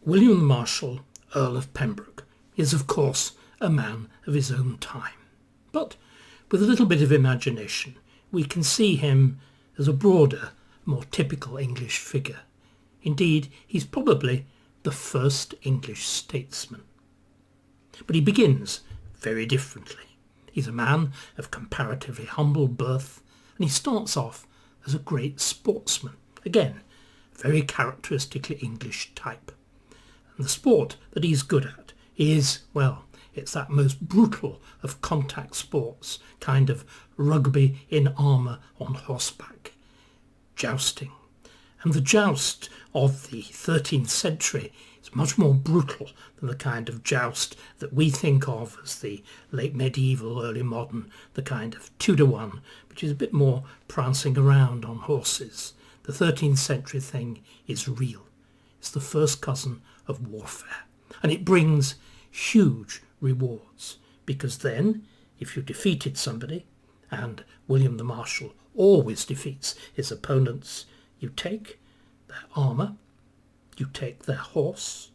William the Marshal, Earl of Pembroke, is of course a man of his own time. But with a little bit of imagination, we can see him as a broader, more typical English figure. Indeed, he's probably the first English statesman. But he begins very differently. He's a man of comparatively humble birth, and he starts off as a great sportsman. Again, very characteristically English type. And the sport that he's good at is, well, it's that most brutal of contact sports, kind of rugby in armour on horseback, jousting. And the joust of the 13th century is much more brutal than the kind of joust that we think of as the late medieval, early modern, the kind of 2-to-1, which is a bit more prancing around on horses. The 13th century thing is real. It's the first cousin of warfare. And it brings huge rewards, because then, if you defeated somebody, and William the Marshal always defeats his opponents, you take their armour, you take their horse,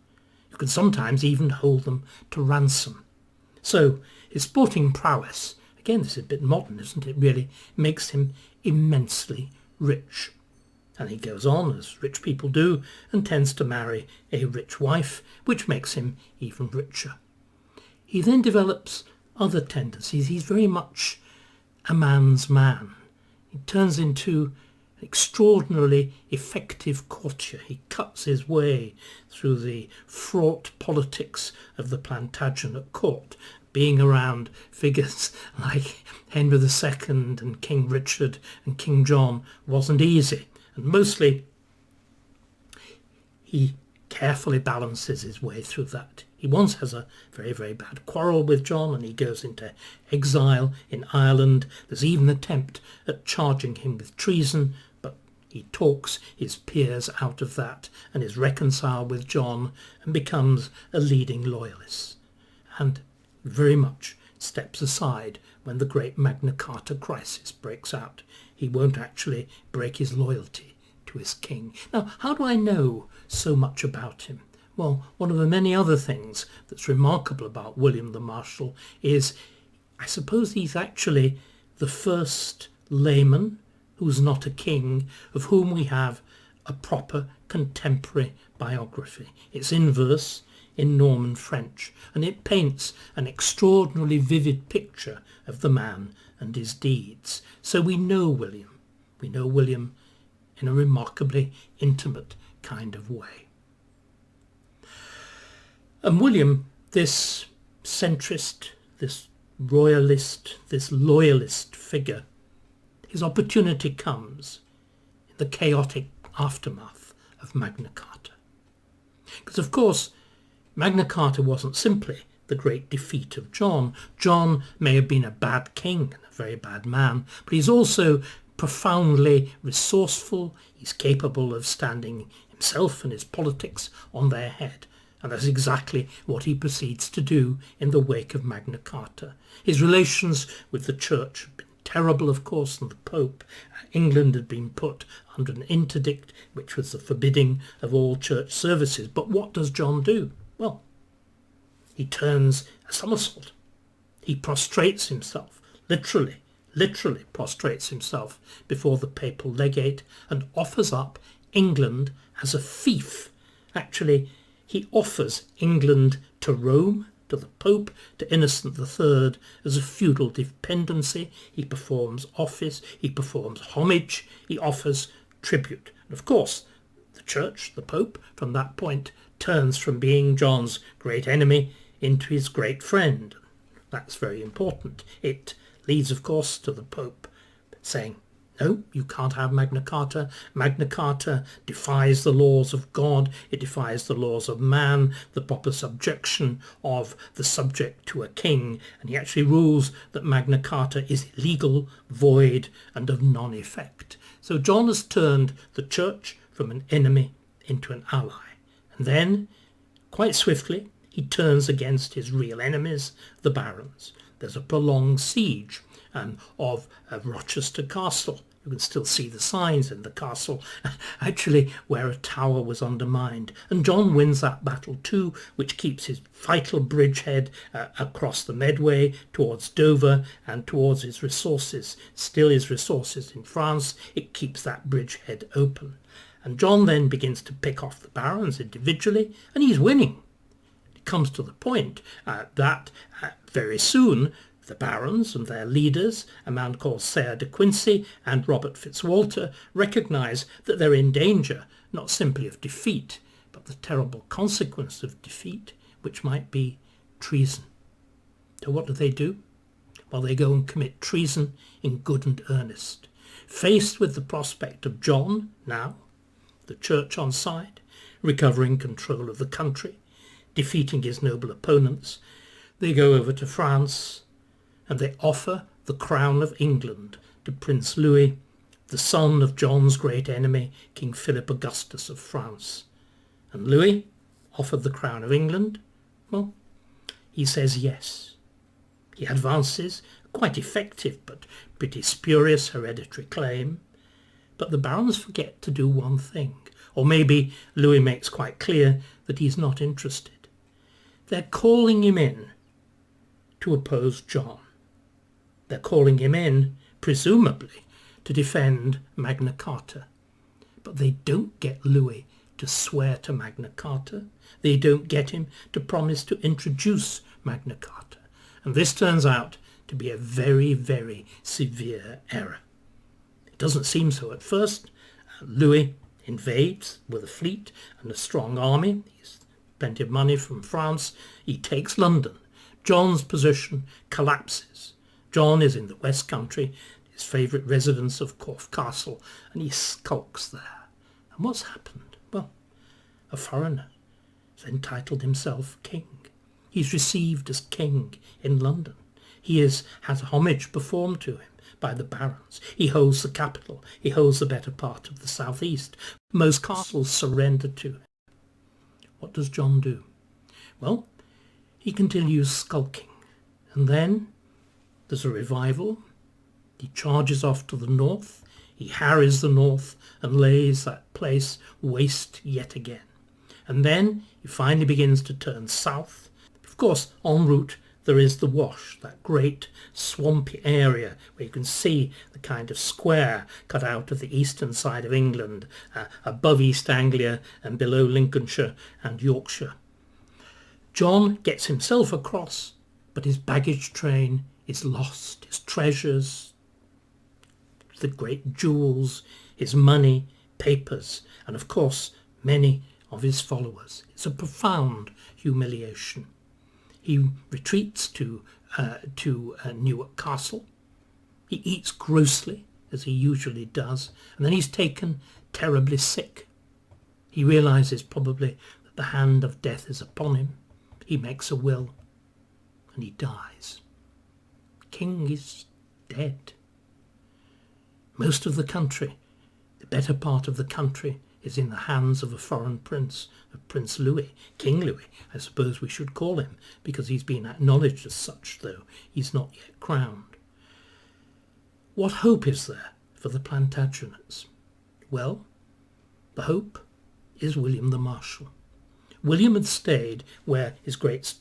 you can sometimes even hold them to ransom. So his sporting prowess, again this is a bit modern, isn't it, really, makes him immensely rich. And he goes on, as rich people do, and tends to marry a rich wife, which makes him even richer. He then develops other tendencies. He's very much a man's man. He turns into an extraordinarily effective courtier. He cuts his way through the fraught politics of the Plantagenet court, being around figures like Henry II and King Richard and King John wasn't easy. And mostly he carefully balances his way through that. He once has a very, very bad quarrel with John, and he goes into exile in Ireland. There's even an attempt at charging him with treason, but he talks his peers out of that and is reconciled with John and becomes a leading loyalist. And very much steps aside when the great Magna Carta crisis breaks out. He won't actually break his loyalty to his king. Now, how do I know so much about him? Well, one of the many other things that's remarkable about William the Marshal is, I suppose he's actually the first layman who's not a king, of whom we have a proper contemporary biography. It's in verse, in Norman French, and it paints an extraordinarily vivid picture of the man and his deeds. So we know William. We know William in a remarkably intimate kind of way. And William, this centrist, this royalist, this loyalist figure, his opportunity comes in the chaotic aftermath of Magna Carta. Because of course, Magna Carta wasn't simply the great defeat of John. John may have been a bad king and a very bad man, but he's also profoundly resourceful. He's capable of standing himself and his politics on their head. And that's exactly what he proceeds to do in the wake of Magna Carta. His relations with the church had been terrible, of course, and the Pope. England had been put under an interdict, which was the forbidding of all church services. But what does John do? Well, he turns a somersault. He prostrates himself, literally prostrates himself before the papal legate and offers up England as a fief. Actually, he offers England to Rome, to the Pope, to Innocent III as a feudal dependency. He performs office, he performs homage, he offers tribute. And of course, the Church, the Pope, from that point turns from being John's great enemy into his great friend. That's very important. It leads, of course, to the Pope saying, no, you can't have Magna Carta. Magna Carta defies the laws of God. It defies the laws of man, the proper subjection of the subject to a king. And he actually rules that Magna Carta is illegal, void, and of non-effect. So John has turned the church from an enemy into an ally. And then, quite swiftly, he turns against his real enemies, the barons. There's a prolonged siege of Rochester Castle, You can still see the signs in the castle, actually, where a tower was undermined. And John wins that battle too, which keeps his vital bridgehead across the Medway towards Dover and towards his resources, still his resources in France. It keeps that bridgehead open. And John then begins to pick off the barons individually, and he's winning. It comes to the point that very soon the barons and their leaders, a man called Sayre de Quincy and Robert Fitzwalter, recognise that they're in danger, not simply of defeat, but the terrible consequence of defeat, which might be treason. So what do? Well, they go and commit treason in good and earnest. Faced with the prospect of John, now, the church on side, recovering control of the country, defeating his noble opponents, they go over to France and they offer the crown of England to Prince Louis, the son of John's great enemy, King Philip Augustus of France. And Louis, offered the crown of England, well, he says yes. He advances a quite effective but pretty spurious hereditary claim. But the barons forget to do one thing, or maybe Louis makes quite clear that he's not interested. They're calling him in to oppose John. They're calling him in, presumably, to defend Magna Carta. But they don't get Louis to swear to Magna Carta. They don't get him to promise to introduce Magna Carta. And this turns out to be a very, very severe error. It doesn't seem so at first. Louis invades with a fleet and a strong army. He's plenty of money from France. He takes London. John's position collapses. John is in the West Country, his favourite residence of Corfe Castle, and he skulks there. And what's happened? Well, a foreigner has entitled himself king. He's received as king in London. He has homage performed to him by the barons. He holds the capital. He holds the better part of the southeast. Most castles surrender to him. What does John do? Well, he continues skulking. And then there's a revival. He charges off to the north. He harries the north and lays that place waste yet again. And then he finally begins to turn south. Of course, en route, there is the Wash, that great swampy area where you can see the kind of square cut out of the eastern side of England, above East Anglia and below Lincolnshire and Yorkshire. John gets himself across, but his baggage train is lost. His treasures, the great jewels, his money, papers, and of course many of his followers. It's a profound humiliation. He retreats to Newark Castle. He eats grossly, as he usually does, and then he's taken terribly sick. He realises probably that the hand of death is upon him. He makes a will, and he dies. King is dead. Most of the country, the better part of the country, is in the hands of a foreign prince, of Prince Louis, King Louis, I suppose we should call him, because he's been acknowledged as such, though he's not yet crowned. What hope is there for the Plantagenets? Well, the hope is William the Marshal. William had stayed where his great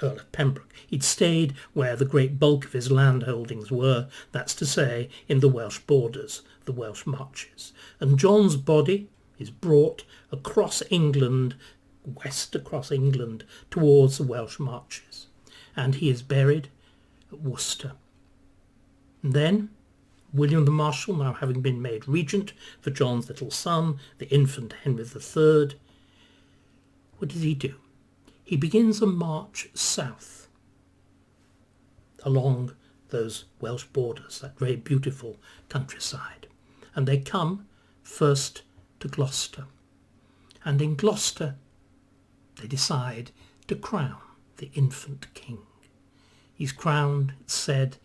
Earl of Pembroke. He'd stayed where the great bulk of his land holdings were, that's to say, in the Welsh borders, the Welsh marches. And John's body is brought across England, west across England, towards the Welsh marches. And he is buried at Worcester. And then William the Marshal, now having been made regent for John's little son, the infant Henry III, what does he do? He begins a march south along those Welsh borders, that very beautiful countryside. And they come first to Gloucester. And in Gloucester, they decide to crown the infant king. He's crowned, it's said,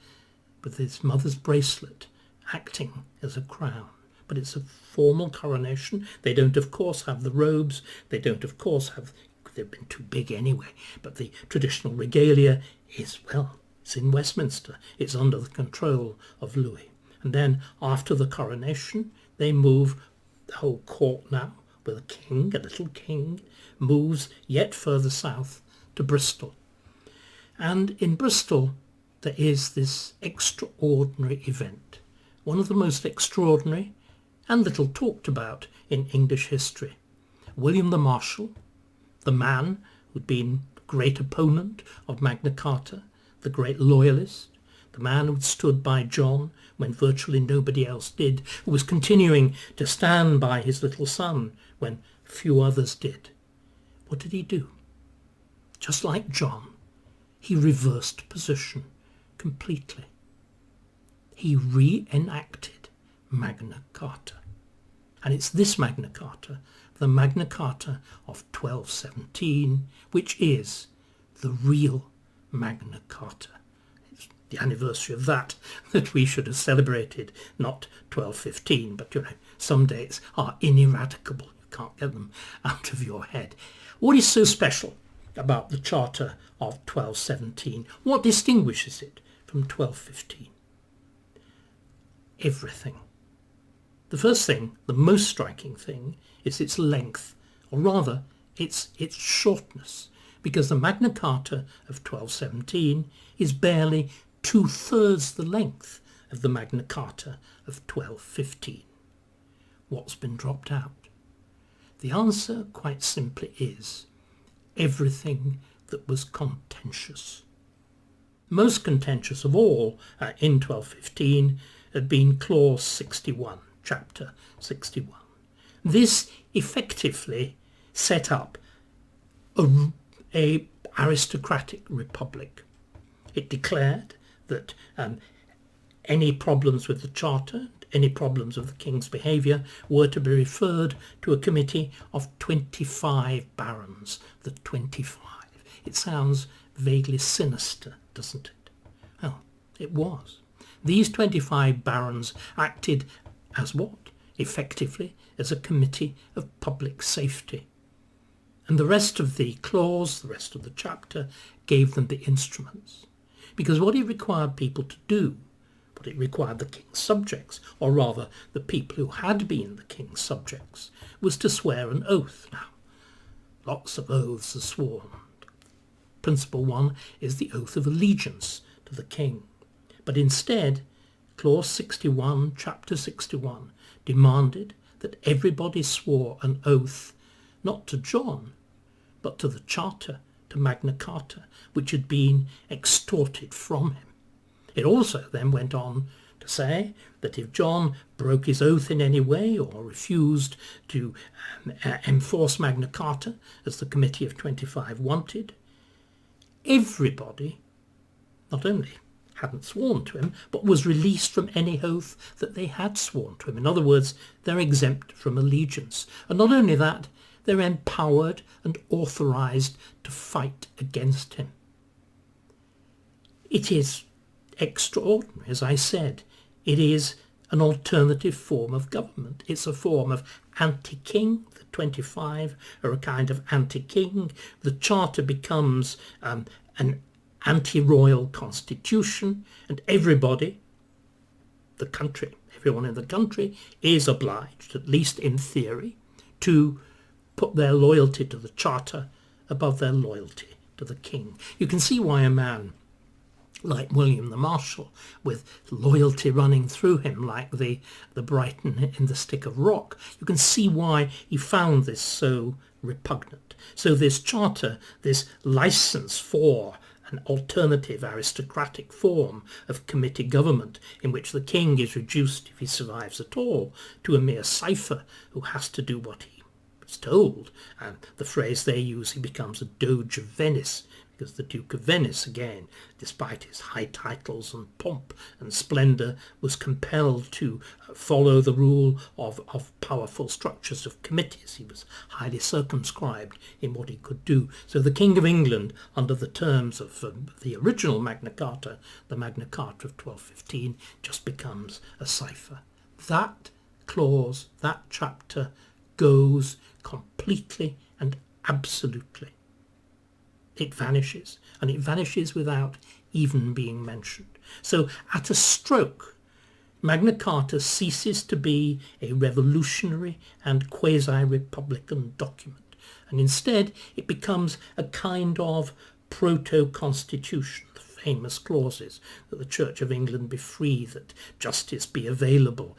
with his mother's bracelet acting as a crown. But it's a formal coronation. They don't, of course, have the robes. They don't, of course, have... They've been too big anyway. But the traditional regalia is, well, it's in Westminster. It's under the control of Louis. And then after the coronation, they move the whole court now, with a king, a little king, moves yet further south to Bristol. And in Bristol, there is this extraordinary event, one of the most extraordinary and little talked about in English history. William the Marshal, the man who'd been a great opponent of Magna Carta, the great loyalist, the man who'd stood by John when virtually nobody else did, who was continuing to stand by his little son when few others did. What did he do? Just like John, he reversed position completely. He re-enacted Magna Carta. And it's this Magna Carta, the Magna Carta of 1217, which is the real Magna Carta. It's the anniversary of that we should have celebrated, not 1215, but some dates are ineradicable. You can't get them out of your head. What is so special about the Charter of 1217? What distinguishes it from 1215? Everything. The first thing, the most striking thing, is its length, or rather its shortness, because the Magna Carta of 1217 is barely 2/3 the length of the Magna Carta of 1215. What's been dropped out? The answer, quite simply, is everything that was contentious. Most contentious of all in 1215 had been Clause 61, Chapter 61. This effectively set up a aristocratic republic. It declared that any problems with the Charter, any problems of the King's behaviour, were to be referred to a committee of 25 barons. The 25. It sounds vaguely sinister, doesn't it? Well, it was. These 25 barons acted as what? Effectively as a committee of public safety. And the rest of the clause, the rest of the chapter, gave them the instruments. Because what it required people to do, what it required the king's subjects, or rather the people who had been the king's subjects, was to swear an oath. Now, lots of oaths are sworn. Principal one is the oath of allegiance to the king. But instead, Clause 61, Chapter 61, demanded that everybody swore an oath not to John, but to the Charter, to Magna Carta, which had been extorted from him. It also then went on to say that if John broke his oath in any way or refused to enforce Magna Carta, as the Committee of 25 wanted, everybody not only hadn't sworn to him, but was released from any oath that they had sworn to him. In other words, they're exempt from allegiance. And not only that, they're empowered and authorised to fight against him. It is extraordinary, as I said. It is an alternative form of government. It's a form of anti-king. The 25 are a kind of anti-king. The Charter becomes an anti-royal constitution, and everybody, the country, everyone in the country, is obliged, at least in theory, to put their loyalty to the Charter above their loyalty to the king. You can see why a man like William the Marshal, with loyalty running through him like the Brighton in the stick of rock, you can see why he found this so repugnant. So this Charter, this licence for an alternative aristocratic form of committee government in which the king is reduced, if he survives at all, to a mere cipher who has to do what he was told. And the phrase they use, he becomes a Doge of Venice, because the Duke of Venice, again, despite his high titles and pomp and splendour, was compelled to follow the rule of powerful structures of committees. He was highly circumscribed in what he could do. So the King of England, under the terms of the original Magna Carta, the Magna Carta of 1215, just becomes a cipher. That clause, that chapter, goes completely and absolutely. It vanishes, and it vanishes without even being mentioned. So at a stroke, Magna Carta ceases to be a revolutionary and quasi-republican document, and instead it becomes a kind of proto-constitution, the famous clauses that the Church of England be free, that justice be available,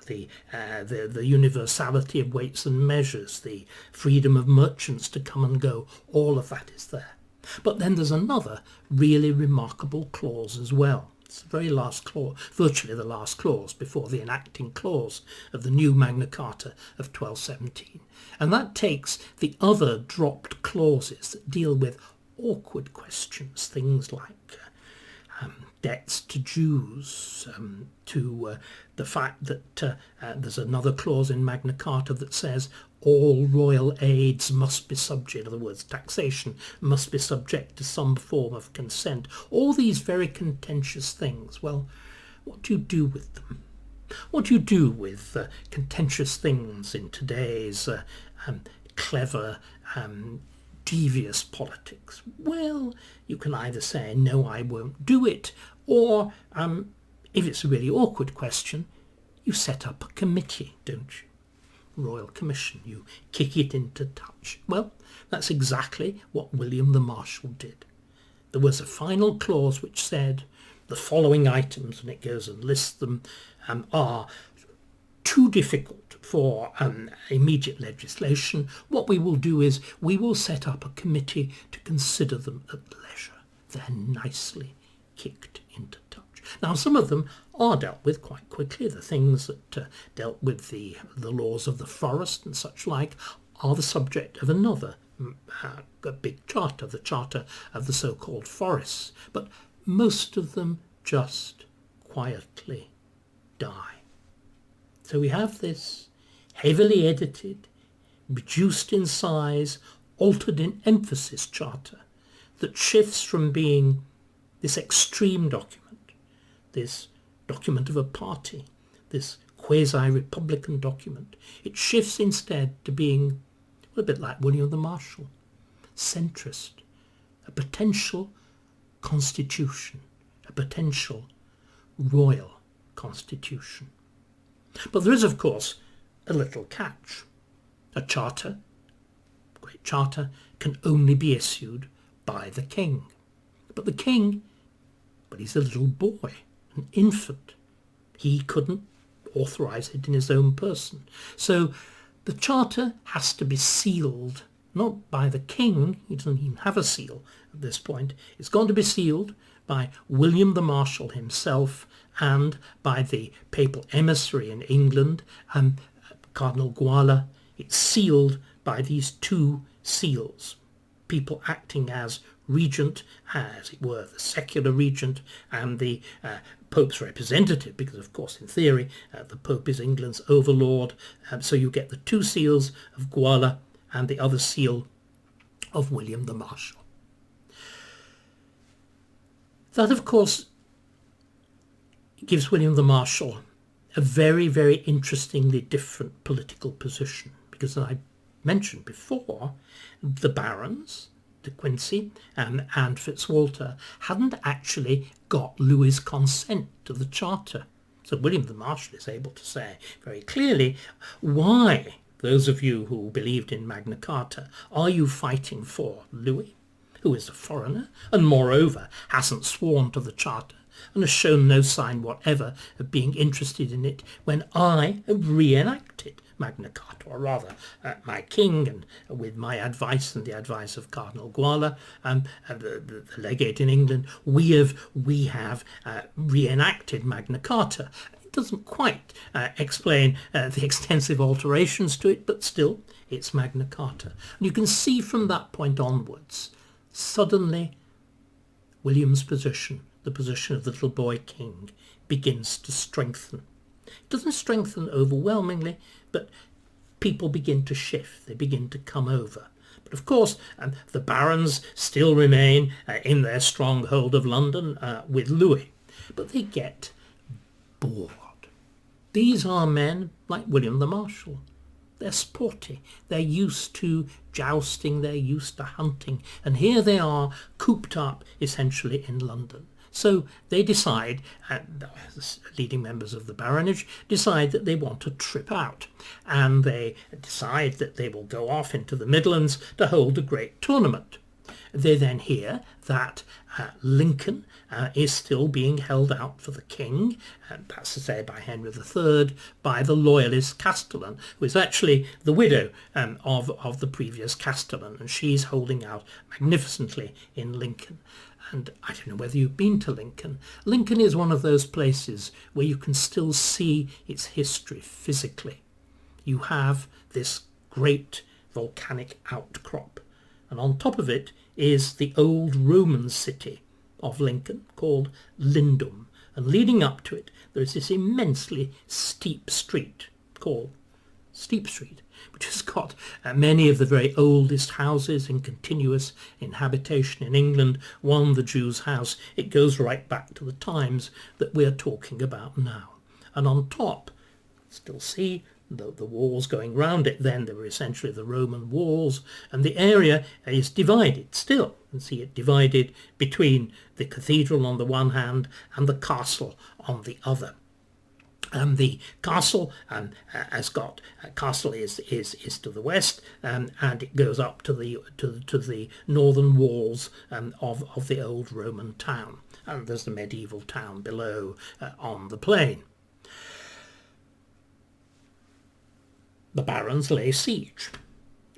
the universality of weights and measures, the freedom of merchants to come and go, all of that is there. But then there's another really remarkable clause as well. It's the very last clause, virtually the last clause before the enacting clause of the new Magna Carta of 1217. And that takes the other dropped clauses that deal with awkward questions, things like debts to Jews, to the fact that there's another clause in Magna Carta that says all royal aids must be subject, in other words, taxation must be subject to some form of consent. All these very contentious things. Well, what do you do with them? What do you do with contentious things in today's clever, devious politics? Well, you can either say, no, I won't do it, or if it's a really awkward question, you set up a committee, don't you? Royal Commission, you kick it into touch. Well, that's exactly what William the Marshal did. There was a final clause which said the following items, and it goes and lists them, are too difficult for immediate legislation. What we will do is we will set up a committee to consider them at leisure. They're nicely kicked into touch. Now, some of them are dealt with quite quickly. The things that dealt with the laws of the forest and such like are the subject of another a big charter, the Charter of the so-called Forests. But most of them just quietly die. So we have this heavily edited, reduced in size, altered in emphasis charter that shifts from being this extreme document, this document of a party, this quasi-republican document. It shifts instead to being a bit like William the Marshal, centrist, a potential constitution, a potential royal constitution. But there is, of course, a little catch. A charter, great charter, can only be issued by the king. But the king, he's a little boy, an infant. He couldn't authorise it in his own person. So the charter has to be sealed, not by the king, he doesn't even have a seal at this point. It's going to be sealed by William the Marshal himself and by the papal emissary in England, Cardinal Guala. It's sealed by these two seals, people acting as regent, as it were, the secular regent and the Pope's representative, because of course in theory the Pope is England's overlord. So you get the two seals of Guala and the other seal of William the Marshal. That of course gives William the Marshal a very, very interestingly different political position, because as I mentioned before, the barons, De Quincey and Fitzwalter, hadn't actually got Louis's consent to the charter. So William the Marshal is able to say very clearly, why, those of you who believed in Magna Carta, are you fighting for Louis, who is a foreigner, and moreover hasn't sworn to the charter and has shown no sign whatever of being interested in it when I have reenacted Magna Carta, or rather my king, and with my advice and the advice of Cardinal Guala, the legate in England, we have reenacted Magna Carta. It doesn't quite explain the extensive alterations to it, but still, it's Magna Carta. And you can see from that point onwards, suddenly William's position, the position of the little boy king, begins to strengthen. It doesn't strengthen overwhelmingly, but people begin to shift, they begin to come over. But of course, the barons still remain in their stronghold of London with Louis, but they get bored. These are men like William the Marshal. They're sporty, they're used to jousting, they're used to hunting, and here they are cooped up essentially in London. So they decide, leading members of the baronage decide that they want to trip out, and they decide that they will go off into the Midlands to hold a great tournament. They then hear that Lincoln is still being held out for the king, and that's to say by Henry III, by the loyalist Castellan, who is actually the widow of the previous Castellan, and she's holding out magnificently in Lincoln. And I don't know whether you've been to Lincoln. Lincoln is one of those places where you can still see its history physically. You have this great volcanic outcrop, and on top of it is the old Roman city of Lincoln called Lindum, and leading up to it there is this immensely steep street called Steep Street, which has got many of the very oldest houses in continuous inhabitation in England. One, the Jew's house, it goes right back to the times that we're talking about now. And on top, still see the walls going round it. Then there were essentially the Roman walls, and the area is divided still. You can see it divided between the cathedral on the one hand and the castle on the other. The castle castle is to the west, and it goes up to the northern walls of the old Roman town, and there's the medieval town below on the plain. The barons lay siege.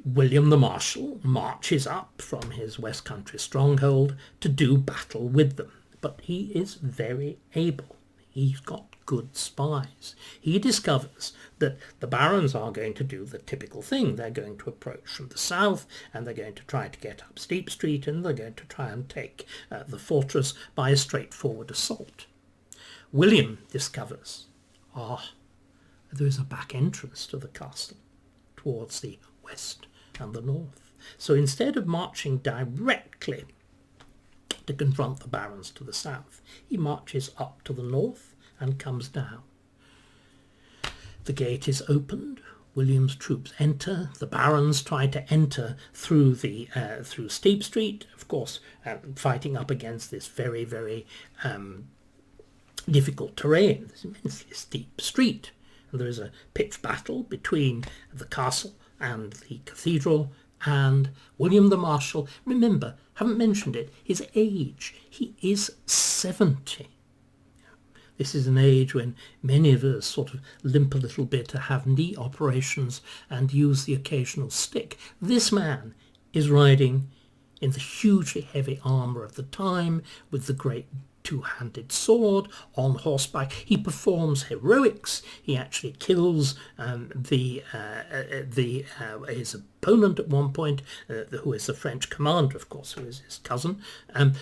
William the Marshal marches up from his West Country stronghold to do battle with them, but he is very able. He's got good spies. He discovers that the barons are going to do the typical thing. They're going to approach from the south, and they're going to try to get up Steep Street, and they're going to try and take the fortress by a straightforward assault. William discovers, there is a back entrance to the castle towards the west and the north. So instead of marching directly to confront the barons to the south, he marches up to the north and comes down. The gate is opened. William's troops enter. The barons try to enter through Steep Street, of course, fighting up against this very, very difficult terrain, this immensely steep street. And there is a pitched battle between the castle and the cathedral, and William the Marshal, remember, haven't mentioned it, his age, he is 70. This is an age when many of us sort of limp a little bit to have knee operations and use the occasional stick. This man is riding in the hugely heavy armour of the time with the great two-handed sword on horseback. He performs heroics. He actually kills his opponent at one point, who is the French commander, of course, who is his cousin. And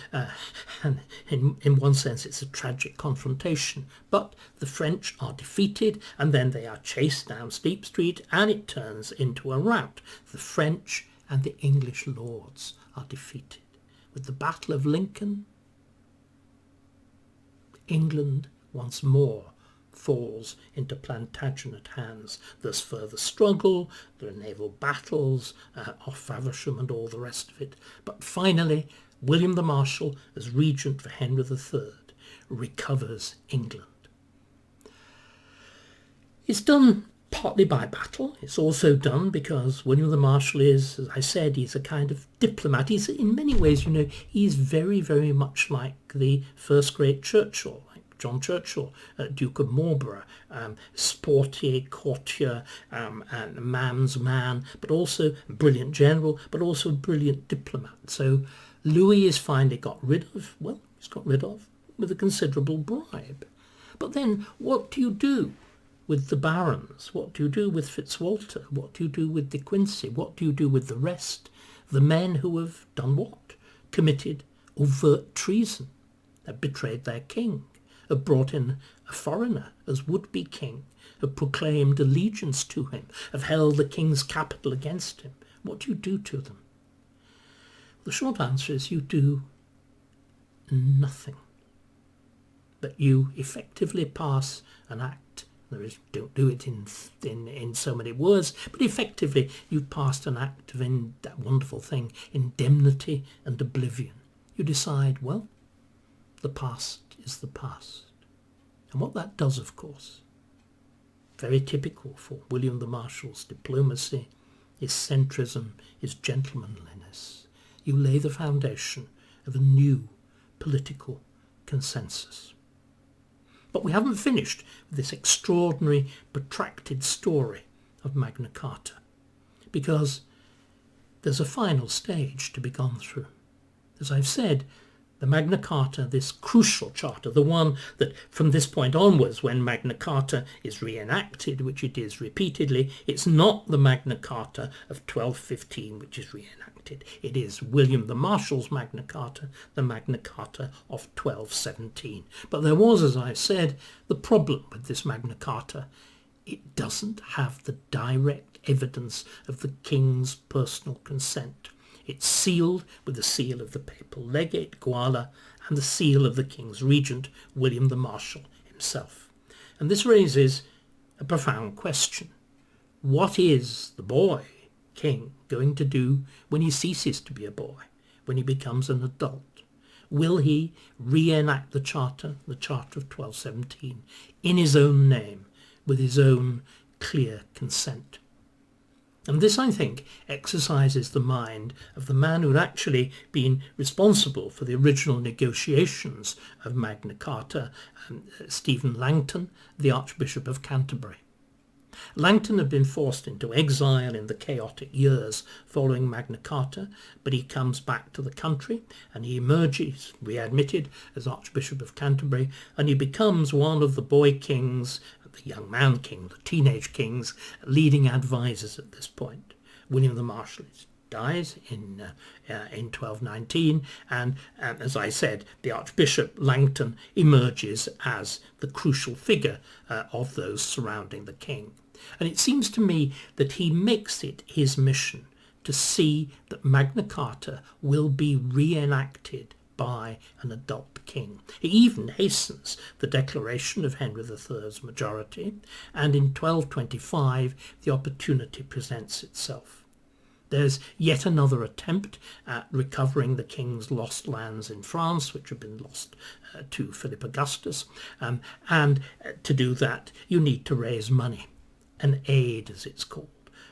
in one sense, it's a tragic confrontation. But the French are defeated, and then they are chased down Steep Street, and it turns into a rout. The French and the English lords are defeated. With the Battle of Lincoln, England once more falls into Plantagenet hands. There's further struggle, there are naval battles off Faversham and all the rest of it. But finally, William the Marshal, as regent for Henry III, recovers England. It's done partly by battle. It's also done because William the Marshal is, as I said, he's a kind of diplomat. He's, in many ways, he's very, very much like the first great Churchill, like John Churchill, Duke of Marlborough, sporty, courtier, and man's man, but also a brilliant general, but also a brilliant diplomat. So Louis is finally got rid of, with a considerable bribe. But then what do you do with the barons? What do you do with Fitzwalter? What do you do with De Quincey? What do you do with the rest? The men who have done what? Committed overt treason, have betrayed their king, have brought in a foreigner as would-be king, have proclaimed allegiance to him, have held the king's capital against him. What do you do to them? The short answer is you do nothing. But you effectively pass an act. Don't do it in so many words, but effectively you've passed an act of that wonderful thing, indemnity and oblivion. You decide, well, the past is the past. And what that does, of course, very typical for William the Marshal's diplomacy, his centrism, his gentlemanliness, you lay the foundation of a new political consensus. But we haven't finished with this extraordinary, protracted story of Magna Carta, because there's a final stage to be gone through. As I've said, the Magna Carta, this crucial charter, the one that from this point onwards, when Magna Carta is reenacted, which it is repeatedly, it's not the Magna Carta of 1215 which is reenacted. It is William the Marshal's Magna Carta, the Magna Carta of 1217. But there was, as I've said, the problem with this Magna Carta. It doesn't have the direct evidence of the king's personal consent. It's sealed with the seal of the papal legate, Guala, and the seal of the king's regent, William the Marshal himself. And this raises a profound question. What is the boy king going to do when he ceases to be a boy, when he becomes an adult? Will he reenact the charter of 1217, in his own name, with his own clear consent? And this, I think, exercises the mind of the man who had actually been responsible for the original negotiations of Magna Carta, Stephen Langton, the Archbishop of Canterbury. Langton had been forced into exile in the chaotic years following Magna Carta, but he comes back to the country and he emerges, readmitted, as Archbishop of Canterbury, and he becomes one of the boy kings, the young man king, the teenage king's leading advisors at this point. William the Marshal dies in 1219, and as I said, the Archbishop Langton emerges as the crucial figure of those surrounding the king. And it seems to me that he makes it his mission to see that Magna Carta will be reenacted by an adult king. He even hastens the declaration of Henry III's majority, and in 1225 the opportunity presents itself. There's yet another attempt at recovering the king's lost lands in France, which have been lost to Philip Augustus, and to do that you need to raise money, an aid as it's called.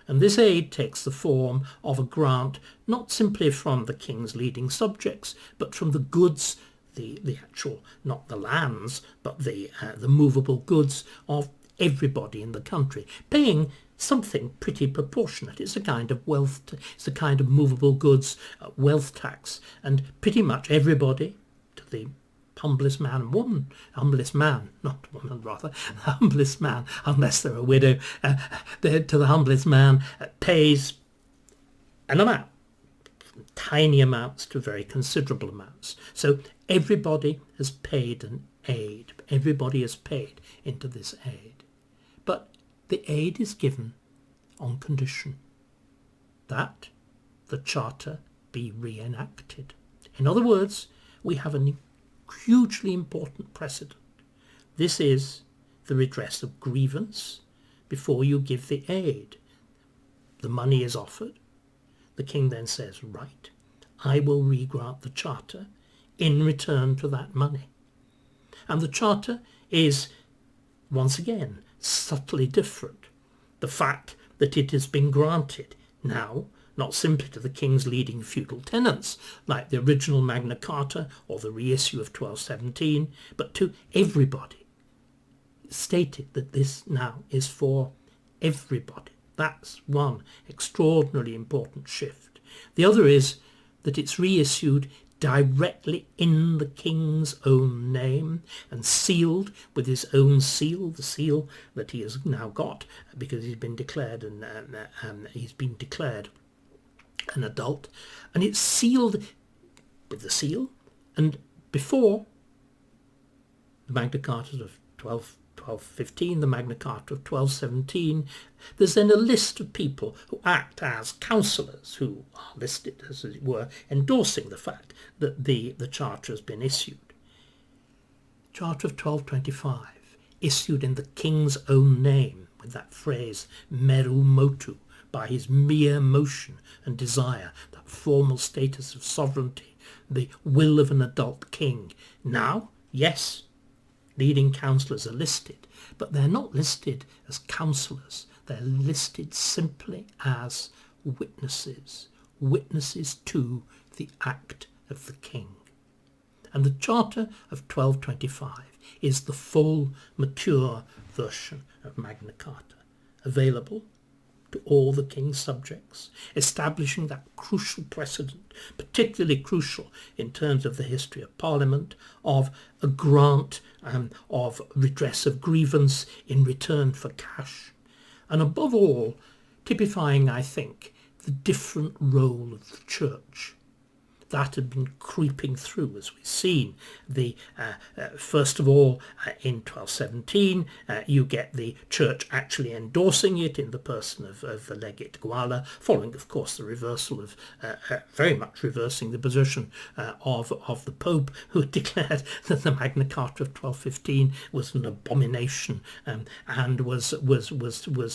And this aid takes the form of a grant not simply from the king's leading subjects, but from the goods, the actual, not the lands, but the movable goods of everybody in the country, paying something pretty proportionate. It's a kind of it's a kind of movable goods wealth tax, and pretty much everybody, to the humblest man and woman, humblest man, not woman rather, the humblest man, unless they're a widow, to the humblest man pays an amount, from tiny amounts to very considerable amounts. So everybody has paid an aid. Everybody has paid into this aid. But the aid is given on condition that the charter be reenacted. In other words, we have an hugely important precedent. This is the redress of grievance before you give the aid. The money is offered. The king then says, right, I will re-grant the charter in return for that money. And the charter is, once again, subtly different. The fact that it has been granted now, not simply to the king's leading feudal tenants, like the original Magna Carta or the reissue of 1217, but to everybody. It's stated that this now is for everybody. That's one extraordinarily important shift. The other is that it's reissued directly in the king's own name and sealed with his own seal, the seal that he has now got because he's been declared an adult, and it's sealed with the seal. And before the Magna Carta of 1215, the Magna Carta of 1217, there's then a list of people who act as councillors, who are listed, as it were, endorsing the fact that the charter has been issued. Charter of 1225, issued in the king's own name, with that phrase, meru motu, by his mere motion and desire, that formal status of sovereignty the will of an adult king. Now, yes, leading councillors are listed, but they're not listed as councillors. They're listed simply as witnesses, witnesses to the act of the king. And the Charter of 1225 is the full, mature version of Magna Carta, available to all the king's subjects, establishing that crucial precedent, particularly crucial in terms of the history of Parliament, of a grant of redress of grievance in return for cash, and above all, typifying, I think, the different role of the church. That had been creeping through, as we've seen. First of all, in 1217, you get the church actually endorsing it in the person of the legate Guala, following, of course, the reversal of, very much reversing the position of the Pope, who had declared that the Magna Carta of 1215 was an abomination and was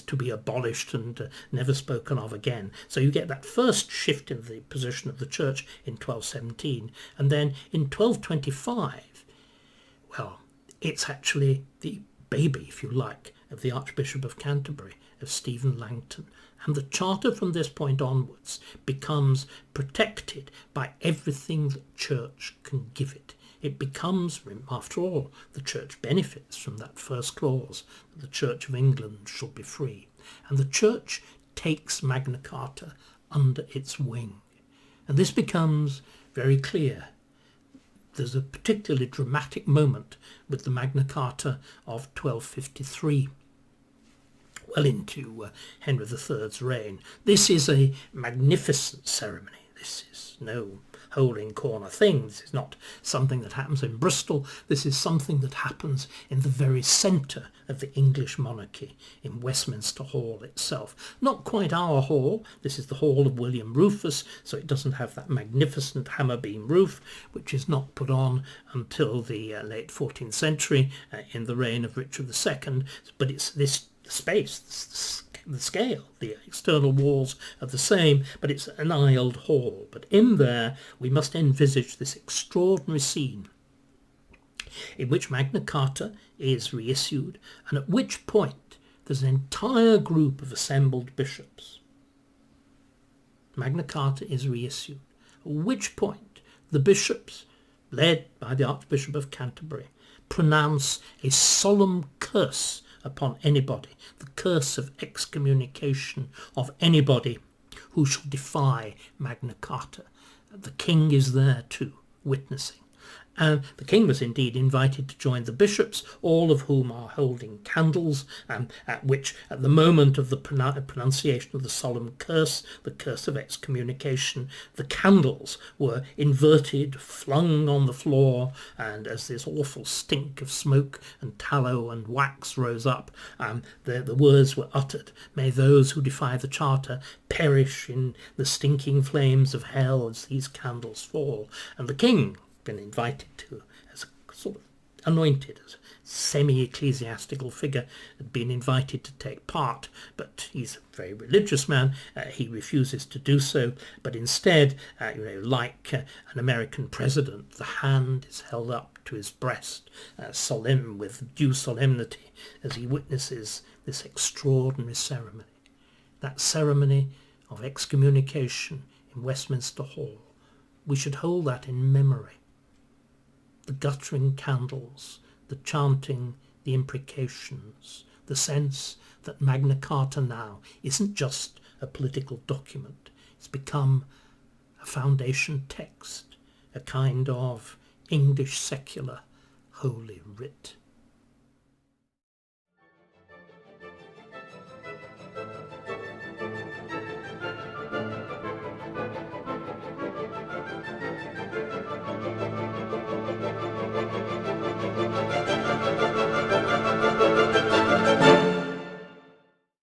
to be abolished and never spoken of again. So you get that first shift in the position of the church in 1217, and then in 1225, well, it's actually the baby, if you like, of the Archbishop of Canterbury, of Stephen Langton, and the charter from this point onwards becomes protected by everything that church can give it. It becomes, after all, the church benefits from that first clause, that the Church of England shall be free, and the church takes Magna Carta under its wing. And this becomes very clear. There's a particularly dramatic moment with the Magna Carta of 1253, well into Henry III's reign. This is a magnificent ceremony. This is no hole-in-corner thing. This is not something that happens in Bristol. This is something that happens in the very centre of the English monarchy, in Westminster Hall itself. Not quite our hall. This is the hall of William Rufus, so it doesn't have that magnificent hammer beam roof, which is not put on until the late 14th century in the reign of Richard II. But it's this space, the scale, the external walls are the same, but it's an aisled hall. But in there we must envisage this extraordinary scene in which Magna Carta is reissued, and at which point there's an entire group of assembled bishops. Magna Carta is reissued, at which point the bishops, led by the Archbishop of Canterbury, pronounce a solemn curse upon anybody, the curse of excommunication of anybody who shall defy Magna Carta. The king is there too, witnessing. And the king was indeed invited to join the bishops, all of whom are holding candles, at which, at the moment of the pronunciation of the solemn curse, the curse of excommunication, the candles were inverted, flung on the floor, and as this awful stink of smoke and tallow and wax rose up, the words were uttered, "May those who defy the charter perish in the stinking flames of hell as these candles fall." And the king been invited to, as a sort of anointed, as a semi-ecclesiastical figure, had been invited to take part, but he's a very religious man. He refuses to do so, but instead, like an American president, the hand is held up to his breast, solemn, with due solemnity, as he witnesses this extraordinary ceremony. That ceremony of excommunication in Westminster Hall. We should hold that in memory. The guttering candles, the chanting, the imprecations, the sense that Magna Carta now isn't just a political document. It's become a foundation text, a kind of English secular holy writ.